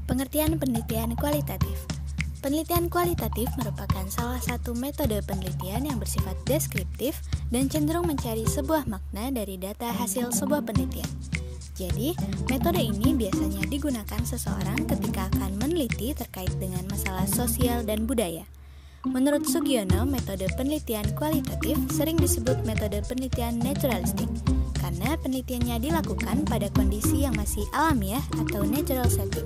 Pengertian penelitian kualitatif. Penelitian kualitatif merupakan salah satu metode penelitian yang bersifat deskriptif dan cenderung mencari sebuah makna dari data hasil sebuah penelitian. Jadi, metode ini biasanya digunakan seseorang ketika akan meneliti terkait dengan masalah sosial dan budaya. Menurut Sugiono, metode penelitian kualitatif sering disebut metode penelitian naturalistik karena penelitiannya dilakukan pada kondisi yang masih alamiah atau natural setting.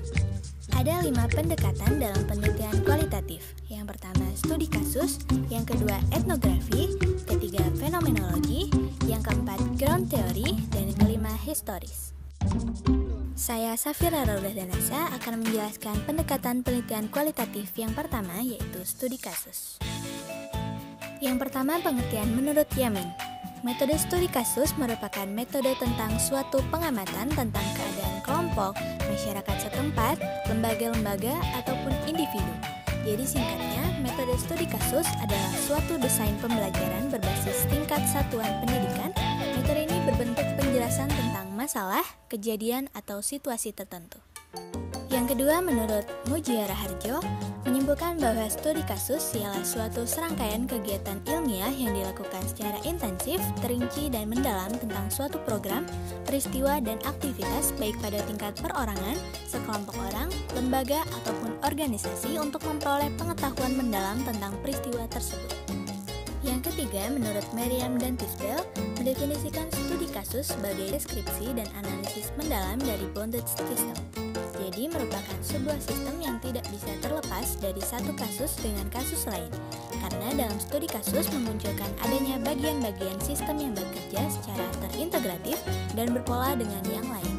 Ada 5 pendekatan dalam penelitian kualitatif. Yang pertama studi kasus, yang kedua etnografi, ketiga fenomenologi, yang keempat ground theory, dan yang kelima historis. Saya Safira Raudadanasa akan menjelaskan pendekatan penelitian kualitatif yang pertama, yaitu studi kasus. Yang pertama, pengertian menurut Yamin. Metode studi kasus merupakan metode tentang suatu pengamatan tentang keadaan kelompok, masyarakat setempat, lembaga-lembaga, ataupun individu. Jadi singkatnya, metode studi kasus adalah suatu desain pembelajaran berbasis tingkat satuan pendidikan. Metode ini berbentuk penjelasan tentang masalah, kejadian, atau situasi tertentu. Yang kedua, menurut Mujiono Harjo, menyimpulkan bahwa studi kasus ialah suatu serangkaian kegiatan ilmiah yang dilakukan secara intensif, terinci, dan mendalam tentang suatu program, peristiwa, dan aktivitas baik pada tingkat perorangan, sekelompok orang, lembaga, ataupun organisasi untuk memperoleh pengetahuan mendalam tentang peristiwa tersebut. Yang ketiga, menurut Merriam dan Tisdale, mendefinisikan studi kasus sebagai deskripsi dan analisis mendalam dari bounded system. Jadi merupakan sebuah sistem yang tidak bisa terlepas dari satu kasus dengan kasus lain, karena dalam studi kasus memunculkan adanya bagian-bagian sistem yang bekerja secara terintegratif dan berpola dengan yang lain.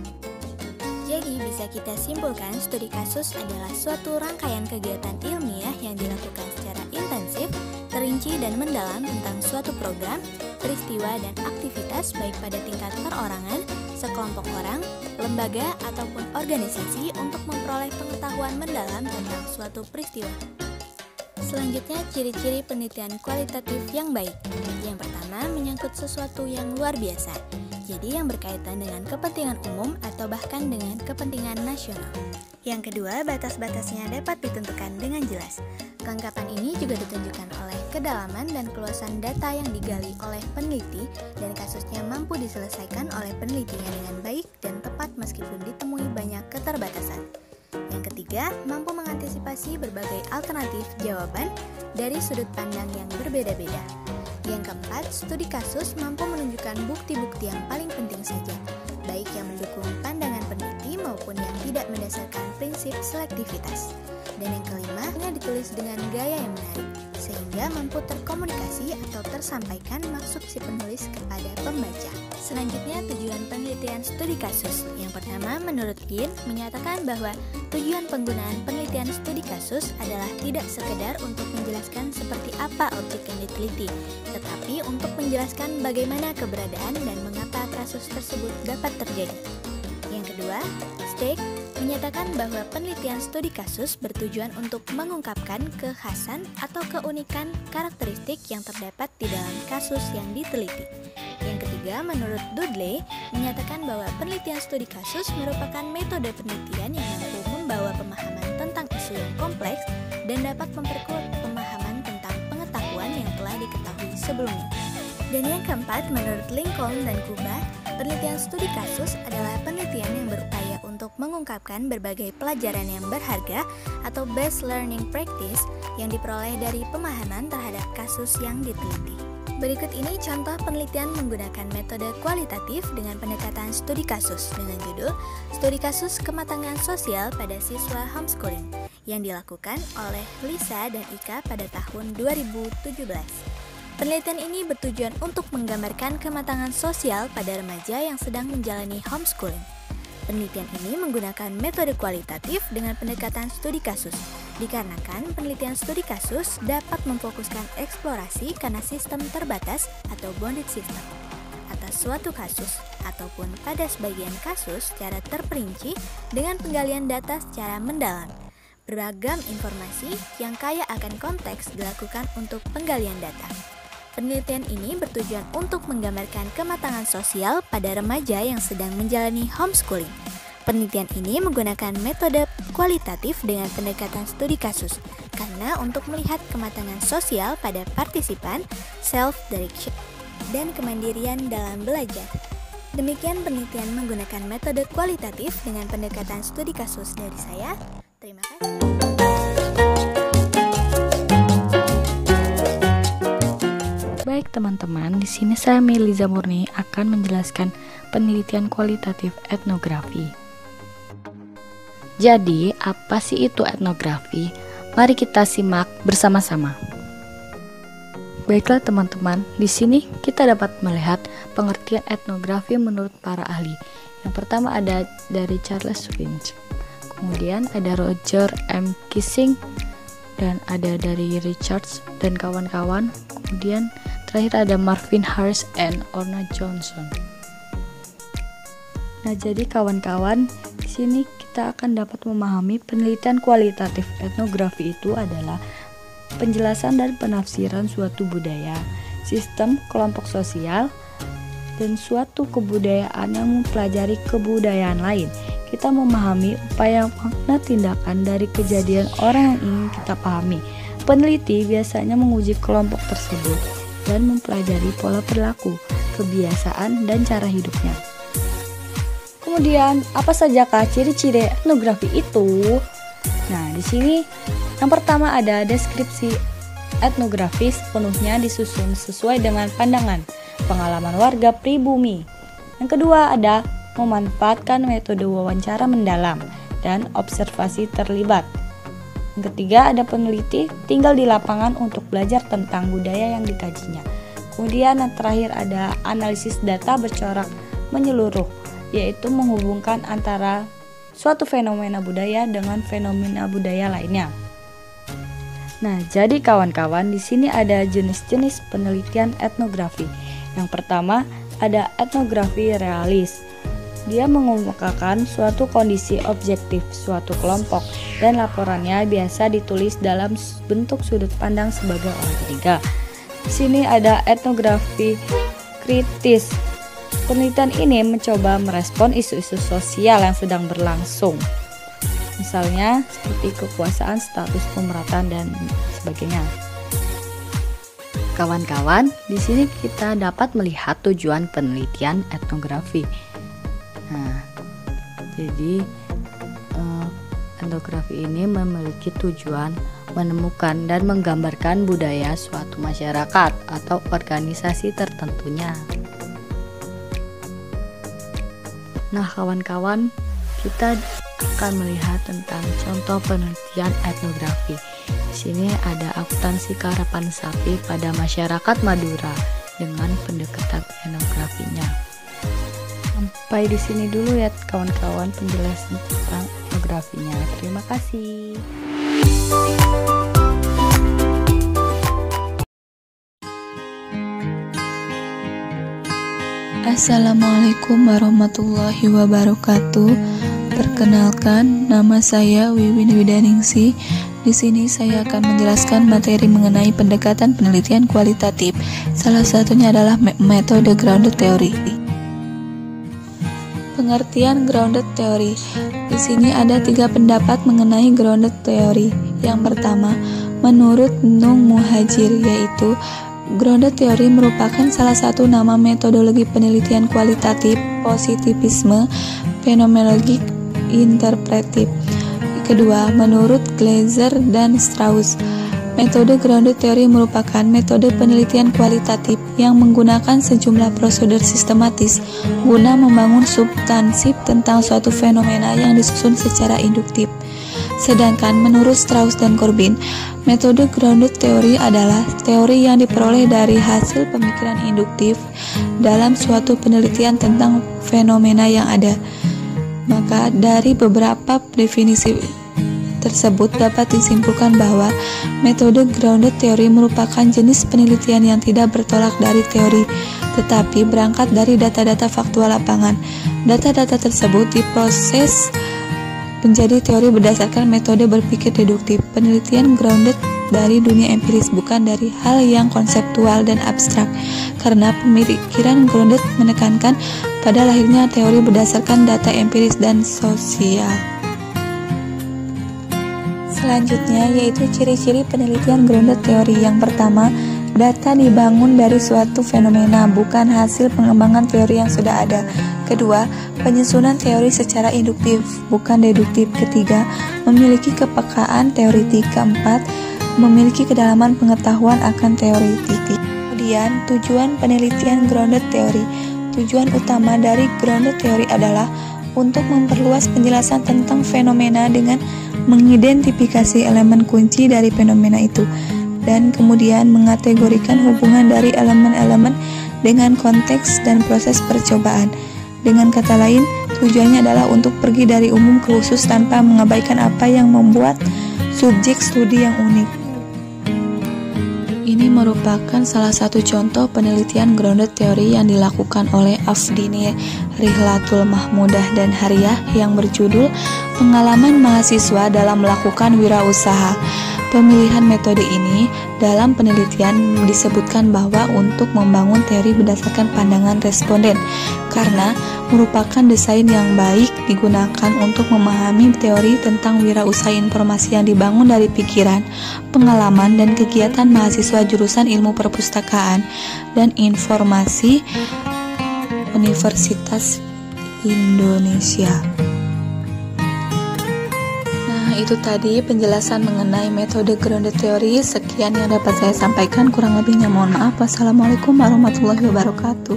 Jadi bisa kita simpulkan studi kasus adalah suatu rangkaian kegiatan ilmiah yang dilakukan secara intensif, terinci dan mendalam tentang suatu program, peristiwa dan aktivitas baik pada tingkat perorangan, sekelompok orang, lembaga ataupun organisasi untuk memperoleh pengetahuan mendalam tentang suatu peristiwa. Selanjutnya, ciri-ciri penelitian kualitatif yang baik. Yang pertama, menyangkut sesuatu yang luar biasa. Jadi yang berkaitan dengan kepentingan umum atau bahkan dengan kepentingan nasional. Yang kedua, batas-batasnya dapat ditentukan dengan jelas. Kelengkapan ini juga ditunjukkan oleh kedalaman dan keluasan data yang digali oleh peneliti dan kasusnya mampu diselesaikan oleh penelitinya dengan baik dan tepat meskipun ditemui banyak keterbatasan. Yang ketiga, mampu mengantisipasi berbagai alternatif jawaban dari sudut pandang yang berbeda-beda. Yang keempat, studi kasus mampu menunjukkan bukti-bukti yang paling penting saja, baik yang mendukung pandangan peneliti maupun yang tidak berdasarkan prinsip selektivitas. Dan yang kelima, ditulis dengan gaya yang menarik, sehingga mampu terkomunikasi atau tersampaikan maksud si penulis kepada pembaca. Selanjutnya, tujuan penelitian studi kasus. Yang pertama, menurut Yin, menyatakan bahwa tujuan penggunaan penelitian studi kasus adalah tidak sekedar untuk menjelaskan seperti apa objek yang diteliti, tetapi untuk menjelaskan bagaimana keberadaan dan mengapa kasus tersebut dapat terjadi. Yang kedua, Stake menyatakan bahwa penelitian studi kasus bertujuan untuk mengungkapkan kekhasan atau keunikan karakteristik yang terdapat di dalam kasus yang diteliti. Yang ketiga, menurut Dudley, menyatakan bahwa penelitian studi kasus merupakan metode penelitian yang mampu membawa pemahaman tentang isu yang kompleks dan dapat memperkuat pemahaman tentang pengetahuan yang telah diketahui sebelumnya. Dan yang keempat, menurut Lincoln dan Kuba, penelitian studi kasus adalah penelitian yang berupaya untuk mengungkapkan berbagai pelajaran yang berharga atau best learning practice yang diperoleh dari pemahaman terhadap kasus yang diteliti. Berikut ini contoh penelitian menggunakan metode kualitatif dengan pendekatan studi kasus dengan judul Studi Kasus Kematangan Sosial pada Siswa Homeschooling yang dilakukan oleh Lisa dan Ika pada tahun 2017. Penelitian ini bertujuan untuk menggambarkan kematangan sosial pada remaja yang sedang menjalani homeschooling. Penelitian ini menggunakan metode kualitatif dengan pendekatan studi kasus, dikarenakan penelitian studi kasus dapat memfokuskan eksplorasi karena sistem terbatas atau bounded system atas suatu kasus, ataupun pada sebagian kasus secara terperinci dengan penggalian data secara mendalam. Beragam informasi yang kaya akan konteks dilakukan untuk penggalian data. Penelitian ini bertujuan untuk menggambarkan kematangan sosial pada remaja yang sedang menjalani homeschooling. Penelitian ini menggunakan metode kualitatif dengan pendekatan studi kasus, karena untuk melihat kematangan sosial pada partisipan, self-direction, dan kemandirian dalam belajar. Demikian penelitian menggunakan metode kualitatif dengan pendekatan studi kasus dari saya. Terima kasih. Baik teman-teman, di sini saya Meliza Murni akan menjelaskan penelitian kualitatif etnografi. Jadi, apa sih itu etnografi? Mari kita simak bersama-sama. Baiklah teman-teman, di sini kita dapat melihat pengertian etnografi menurut para ahli. Yang pertama ada dari Charles Winch, kemudian ada Roger M. Kissing, dan ada dari Richards dan kawan-kawan. Kemudian terakhir ada Marvin Harris and Orna Johnson. Nah, jadi kawan-kawan, di sini kita akan dapat memahami penelitian kualitatif etnografi itu adalah penjelasan dan penafsiran suatu budaya, sistem, kelompok sosial, dan suatu kebudayaan yang mempelajari kebudayaan lain. Kita memahami upaya makna tindakan dari kejadian orang yang ingin kita pahami. Peneliti biasanya menguji kelompok tersebut dan mempelajari pola perilaku, kebiasaan, dan cara hidupnya. Kemudian, apa sajakah ciri-ciri etnografi itu? Nah, di sini yang pertama ada deskripsi etnografi sepenuhnya disusun sesuai dengan pandangan, pengalaman warga pribumi. Yang kedua ada memanfaatkan metode wawancara mendalam dan observasi terlibat. Yang ketiga ada peneliti tinggal di lapangan untuk belajar tentang budaya yang dikajinya. Kemudian yang terakhir ada analisis data bercorak menyeluruh, yaitu menghubungkan antara suatu fenomena budaya dengan fenomena budaya lainnya. Nah, jadi kawan-kawan, di sini ada jenis-jenis penelitian etnografi. Yang pertama, ada etnografi realis. Dia mengemukakan suatu kondisi objektif suatu kelompok dan laporannya biasa ditulis dalam bentuk sudut pandang sebagai orang ketiga. Di sini ada etnografi kritis. Penelitian ini mencoba merespon isu-isu sosial yang sedang berlangsung. Misalnya seperti kekuasaan, status pemerataan, dan sebagainya. Kawan-kawan, di sini kita dapat melihat tujuan penelitian etnografi. Nah, jadi etnografi ini memiliki tujuan menemukan dan menggambarkan budaya suatu masyarakat atau organisasi tertentunya. Nah, kawan-kawan, kita akan melihat tentang contoh penelitian etnografi. Di sini ada akuntansi karapan sapi pada masyarakat Madura dengan pendekatan etnografinya. Sampai di sini dulu ya kawan-kawan penjelasan tentang etnografinya. Terima kasih. Assalamualaikum warahmatullahi wabarakatuh. Perkenalkan, nama saya Wiwin Widaningsih. Di sini saya akan menjelaskan materi mengenai pendekatan penelitian kualitatif. Salah satunya adalah metode grounded theory. Pengertian grounded theory. Di sini ada 3 pendapat mengenai grounded theory. Yang pertama, menurut Nung Muhajir, yaitu grounded theory merupakan salah satu nama metodologi penelitian kualitatif positivisme fenomenologi interpretif. Kedua, menurut Glaser dan Strauss, metode grounded theory merupakan metode penelitian kualitatif yang menggunakan sejumlah prosedur sistematis guna membangun substansi tentang suatu fenomena yang disusun secara induktif. Sedangkan menurut Strauss dan Corbin, metode grounded theory adalah teori yang diperoleh dari hasil pemikiran induktif dalam suatu penelitian tentang fenomena yang ada. Maka dari beberapa definisi tersebut dapat disimpulkan bahwa metode grounded theory merupakan jenis penelitian yang tidak bertolak dari teori, tetapi berangkat dari data-data faktual lapangan. Data-data tersebut diproses menjadi teori berdasarkan metode berpikir deduktif. Penelitian grounded dari dunia empiris, bukan dari hal yang konseptual dan abstrak, karena pemikiran grounded menekankan pada lahirnya teori berdasarkan data empiris dan sosial. Selanjutnya yaitu ciri-ciri penelitian grounded theory. Yang pertama, data dibangun dari suatu fenomena, bukan hasil pengembangan teori yang sudah ada. Kedua, penyusunan teori secara induktif, bukan deduktif. Ketiga, memiliki kepekaan teoritik. Keempat, memiliki kedalaman pengetahuan akan teoritik. Kemudian, tujuan penelitian grounded theory. Tujuan utama dari grounded theory adalah untuk memperluas penjelasan tentang fenomena dengan mengidentifikasi elemen kunci dari fenomena itu, dan kemudian mengategorikan hubungan dari elemen-elemen dengan konteks dan proses percobaan. Dengan kata lain, tujuannya adalah untuk pergi dari umum ke khusus tanpa mengabaikan apa yang membuat subjek studi yang unik. Ini merupakan salah satu contoh penelitian grounded theory yang dilakukan oleh Afdini, Rihlatul Mahmudah, dan Hariyah yang berjudul Pengalaman Mahasiswa dalam Melakukan Wirausaha. Pemilihan metode ini dalam penelitian disebutkan bahwa untuk membangun teori berdasarkan pandangan responden, karena merupakan desain yang baik digunakan untuk memahami teori tentang wirausaha informasi yang dibangun dari pikiran, pengalaman, dan kegiatan mahasiswa jurusan ilmu perpustakaan dan informasi Universitas Indonesia. Itu tadi penjelasan mengenai metode grounded theory. Sekian yang dapat saya sampaikan, kurang lebihnya mohon maaf. Wassalamualaikum warahmatullahi wabarakatuh.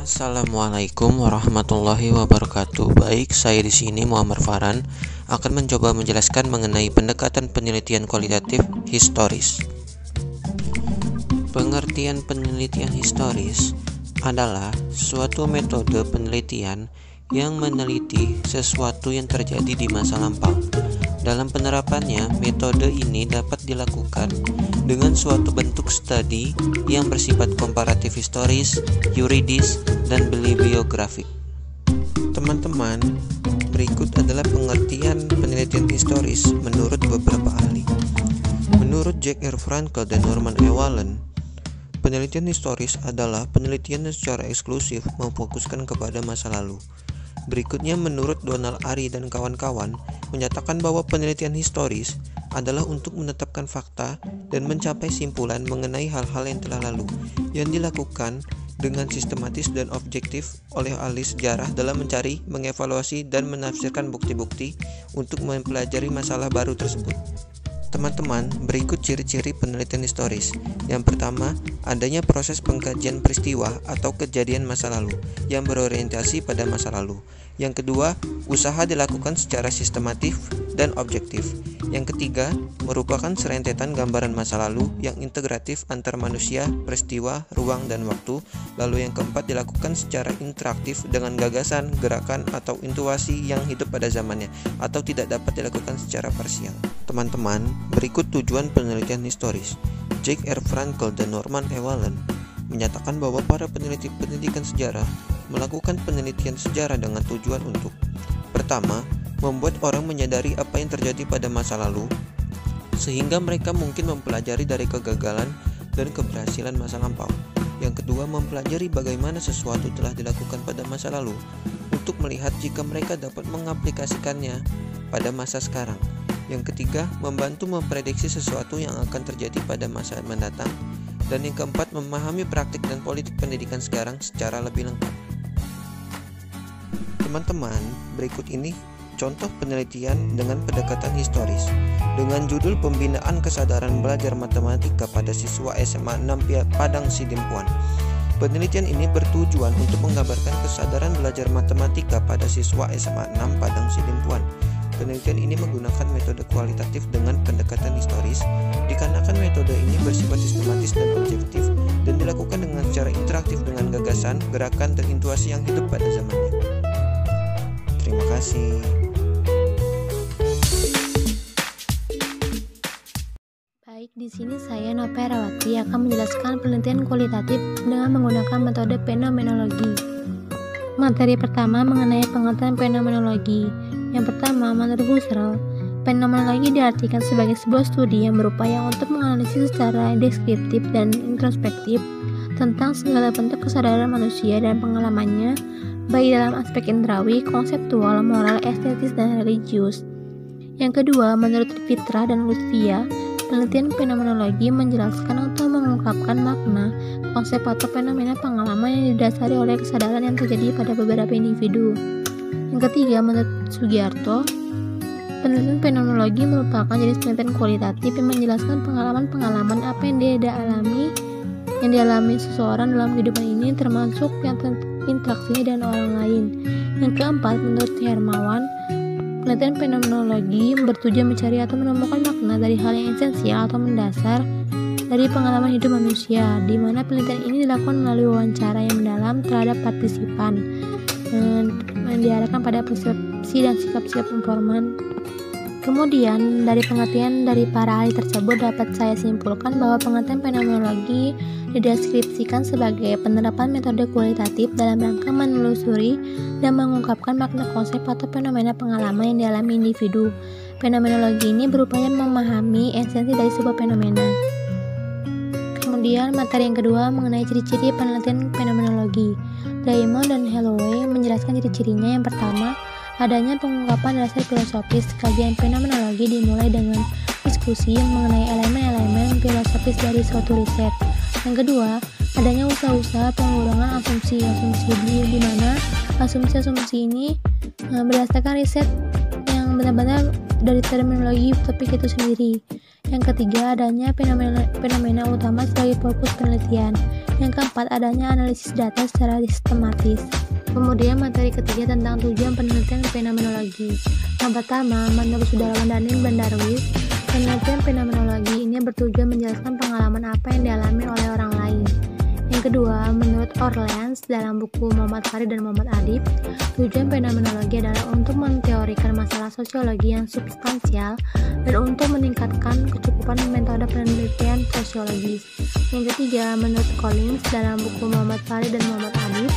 Assalamualaikum warahmatullahi wabarakatuh. Baik, saya di sini Muhammad Farhan akan mencoba menjelaskan mengenai pendekatan penelitian kualitatif historis. Pengertian penelitian historis adalah suatu metode penelitian yang meneliti sesuatu yang terjadi di masa lampau. Dalam penerapannya, metode ini dapat dilakukan dengan suatu bentuk studi yang bersifat komparatif historis, yuridis, dan bibliografik. Teman-teman, berikut adalah pengertian penelitian historis menurut beberapa ahli. Menurut Jack R. Frankel dan Norman E. Wallen, penelitian historis adalah penelitian yang secara eksklusif memfokuskan kepada masa lalu. Berikutnya, menurut Donald Ari dan kawan-kawan, menyatakan bahwa penelitian historis adalah untuk menetapkan fakta dan mencapai simpulan mengenai hal-hal yang telah lalu, yang dilakukan dengan sistematis dan objektif oleh ahli sejarah dalam mencari, mengevaluasi, dan menafsirkan bukti-bukti untuk mempelajari masalah baru tersebut. Teman-teman, berikut ciri-ciri penelitian historis. Yang pertama, adanya proses pengkajian peristiwa atau kejadian masa lalu yang berorientasi pada masa lalu. Yang kedua, usaha dilakukan secara sistematif dan objektif. Yang ketiga, merupakan serentetan gambaran masa lalu yang integratif antar manusia, peristiwa, ruang, dan waktu. Lalu yang keempat, dilakukan secara interaktif dengan gagasan, gerakan, atau intuisi yang hidup pada zamannya, atau tidak dapat dilakukan secara parsial. Teman-teman, berikut tujuan penelitian historis. Jack R. Frankel dan Norman E. Wallen menyatakan bahwa para peneliti pendidikan sejarah melakukan penelitian sejarah dengan tujuan untuk: pertama, membuat orang menyadari apa yang terjadi pada masa lalu, sehingga mereka mungkin mempelajari dari kegagalan dan keberhasilan masa lampau. Yang kedua, mempelajari bagaimana sesuatu telah dilakukan pada masa lalu, untuk melihat jika mereka dapat mengaplikasikannya pada masa sekarang. Yang ketiga, membantu memprediksi sesuatu yang akan terjadi pada masa mendatang. Dan yang keempat, memahami praktik dan politik pendidikan sekarang secara lebih lengkap. Teman-teman, berikut ini contoh penelitian dengan pendekatan historis dengan judul Pembinaan Kesadaran Belajar Matematika pada Siswa SMA 6 Padang Sidimpuan. Penelitian ini bertujuan untuk menggambarkan kesadaran belajar matematika pada siswa SMA 6 Padang Sidimpuan. Penelitian ini menggunakan metode kualitatif dengan pendekatan historis, dikarenakan metode ini bersifat sistematis dan objektif, dan dilakukan dengan secara interaktif dengan gagasan, gerakan, dan intuisi yang hidup pada zamannya. Terima kasih. Baik, di sini saya Nova Herawati akan menjelaskan penelitian kualitatif dengan menggunakan metode fenomenologi. Materi pertama mengenai pengertian fenomenologi. Yang pertama, menurut Husserl, Fenomenologi diartikan sebagai sebuah studi yang berupaya untuk menganalisis secara deskriptif dan introspektif tentang segala bentuk kesadaran manusia dan pengalamannya, baik dalam aspek indrawi, konseptual, moral, estetis, dan religius. Yang kedua, menurut Fitra dan Lutfia, penelitian fenomenologi menjelaskan atau mengungkapkan makna, konsep atau fenomena pengalaman yang didasari oleh kesadaran yang terjadi pada beberapa individu. Yang ketiga, menurut Sugiarto, penelitian fenomenologi merupakan jenis penelitian kualitatif yang menjelaskan pengalaman-pengalaman apa yang dialami seseorang dalam kehidupan ini, termasuk yang interaksinya dengan orang lain. Yang keempat, menurut Hermawan, penelitian fenomenologi bertujuan mencari atau menemukan makna dari hal yang esensial atau mendasar dari pengalaman hidup manusia, di mana penelitian ini dilakukan melalui wawancara yang mendalam terhadap partisipan, yang diarahkan pada persepsi dan sikap-sikap informan. Kemudian, dari pengertian dari para ahli tersebut dapat saya simpulkan bahwa pengertian fenomenologi dideskripsikan sebagai penerapan metode kualitatif dalam rangka menelusuri dan mengungkapkan makna konsep atau fenomena pengalaman yang dialami individu. Fenomenologi ini berupaya memahami esensi dari sebuah fenomena. Kemudian, materi yang kedua mengenai ciri-ciri penelitian fenomenologi. Diamond dan Holloway menjelaskan ciri-cirinya. Yang pertama, adanya pengungkapan dasar filosofis. Kajian fenomenologi dimulai dengan diskusi mengenai elemen-elemen filosofis dari suatu riset. Yang kedua, adanya usaha-usaha pengurangan asumsi-asumsi di mana asumsi-asumsi ini berdasarkan riset yang benar-benar dari terminologi topik itu sendiri. Yang ketiga, adanya fenomena utama sebagai fokus penelitian. Yang keempat, adanya analisis data secara sistematis. Kemudian materi ketiga tentang tujuan penelitian fenomenologi. Yang pertama, menurut Sudarwan Daniel Bandarwis, penelitian fenomenologi ini bertujuan menjelaskan pengalaman apa yang dialami oleh orang lain. Yang kedua, menurut Orleans dalam buku Muhammad Farid dan Muhammad Adib, tujuan fenomenologi adalah untuk menteorikan masalah sosiologi yang substansial dan untuk meningkatkan kecukupan metode penelitian sosiologis. Yang ketiga, menurut Collins dalam buku Muhammad Farid dan Muhammad Adib,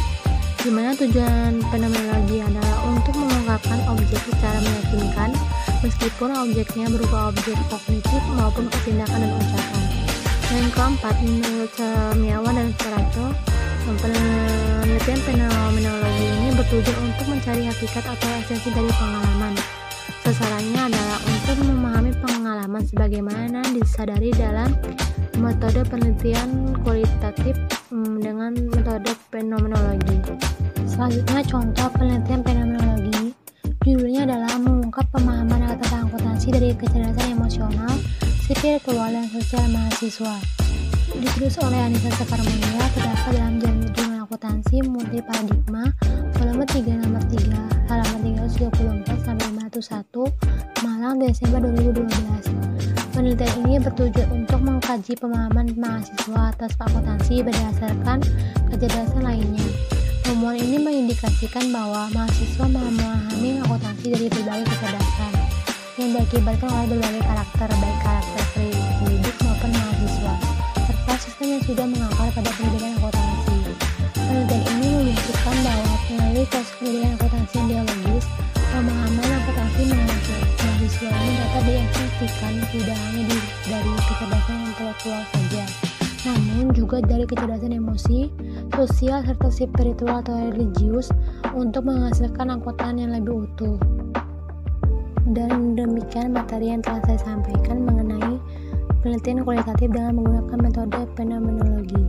di mana tujuan fenomenologi adalah untuk mengungkapkan objek secara meyakinkan, meskipun objeknya berupa objek kognitif maupun tindakan dan ucapan. Yang keempat, menurut Semiawan dan Seraco, penelitian fenomenologi ini bertujuan untuk mencari hakikat atau esensi dari pengalaman. Sasarannya adalah untuk memahami pengalaman sebagaimana disadari dalam metode penelitian kualitatif dengan metode fenomenologi. Selanjutnya, contoh penelitian fenomenologi. Judulnya adalah mengungkap pemahaman tentang akuntansi dari kecerdasan emosional, spiritual, dan sosial mahasiswa. Ditulis oleh Anissa Sekarmonia, terdapat dalam jurnal akuntansi multi paradigma, volume 3 nomor 3, halaman 334-501, Malang, Desember 2012. Penelitian ini bertujuan untuk mengkaji pemahaman mahasiswa atas akuntansi berdasarkan kecerdasan lainnya. Temuan ini mengindikasikan bahwa mahasiswa memahami akuntansi dari berbagai kecerdasan yang diakibatkan oleh berbagai karakter, baik karakter pendidik maupun mahasiswa, serta sistem yang sudah mengakar pada pendidikan akuntansi. Penelitian ini menunjukkan bahwa melalui proses pendidikan akuntansi yang dialogis, pemahaman akuntansi mahasiswa ini dapat diefektifkan tidak hanya dari kecerdasan intelektual saja, namun juga dari kecerdasan emosi, sosial, serta spiritual atau religius untuk menghasilkan angkutan yang lebih utuh. Dan demikian materi yang telah saya sampaikan mengenai penelitian kualitatif dengan menggunakan metode fenomenologi.